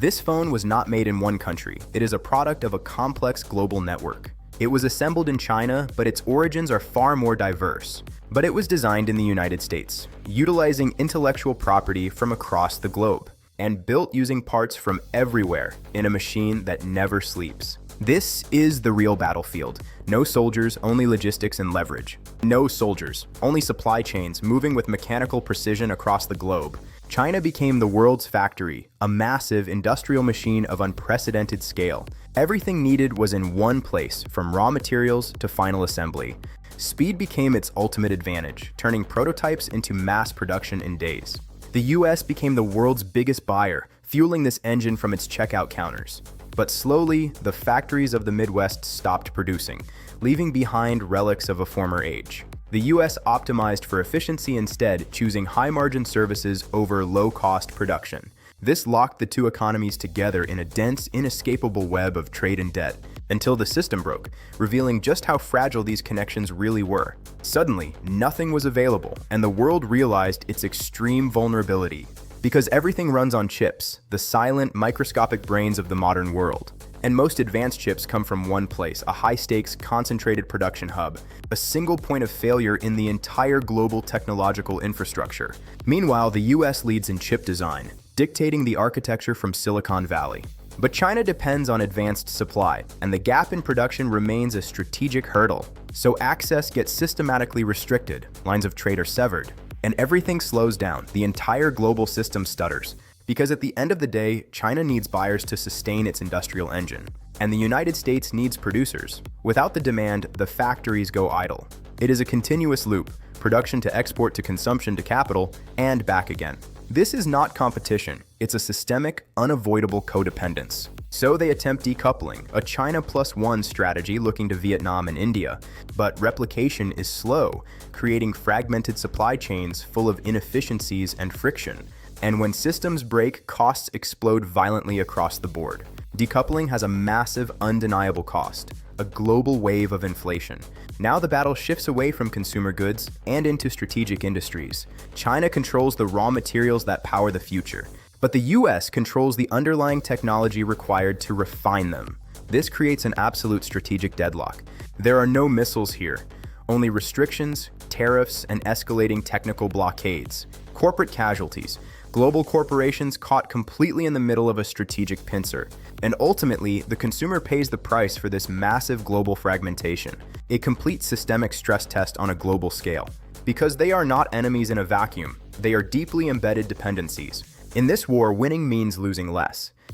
This phone was not made in one country. It is a product of a complex global network. It was assembled in China, but its origins are far more diverse. But it was designed in the United States, utilizing intellectual property from across the globe, and built using parts from everywhere in a machine that never sleeps. This is the real battlefield. No soldiers, only logistics and leverage. No soldiers, only supply chains moving with mechanical precision across the globe. China became the world's factory, a massive industrial machine of unprecedented scale. Everything needed was in one place, from raw materials to final assembly. Speed became its ultimate advantage, turning prototypes into mass production in days. The US became the world's biggest buyer, fueling this engine from its checkout counters. But slowly, the factories of the Midwest stopped producing, leaving behind relics of a former age. The US optimized for efficiency instead, choosing high-margin services over low-cost production. This locked the two economies together in a dense, inescapable web of trade and debt, until the system broke, revealing just how fragile these connections really were. Suddenly, nothing was available, and the world realized its extreme vulnerability. Because everything runs on chips, the silent, microscopic brains of the modern world. And most advanced chips come from one place, a high-stakes, concentrated production hub, a single point of failure in the entire global technological infrastructure. Meanwhile, the US leads in chip design, dictating the architecture from Silicon Valley. But China depends on advanced supply, and the gap in production remains a strategic hurdle. So access gets systematically restricted, lines of trade are severed, and everything slows down. The entire global system stutters. Because at the end of the day, China needs buyers to sustain its industrial engine, and the United States needs producers. Without the demand, the factories go idle. It is a continuous loop, production to export to consumption to capital, and back again. This is not competition, it's a systemic, unavoidable codependence. So they attempt decoupling, a China plus one strategy looking to Vietnam and India. But replication is slow, creating fragmented supply chains full of inefficiencies and friction. And when systems break, costs explode violently across the board. Decoupling has a massive, undeniable cost, a global wave of inflation. Now the battle shifts away from consumer goods and into strategic industries. China controls the raw materials that power the future, but the US controls the underlying technology required to refine them. This creates an absolute strategic deadlock. There are no missiles here, only restrictions, tariffs, and escalating technical blockades. Corporate casualties. Global corporations caught completely in the middle of a strategic pincer. And ultimately, the consumer pays the price for this massive global fragmentation, a complete systemic stress test on a global scale. Because they are not enemies in a vacuum, they are deeply embedded dependencies. In this war, winning means losing less.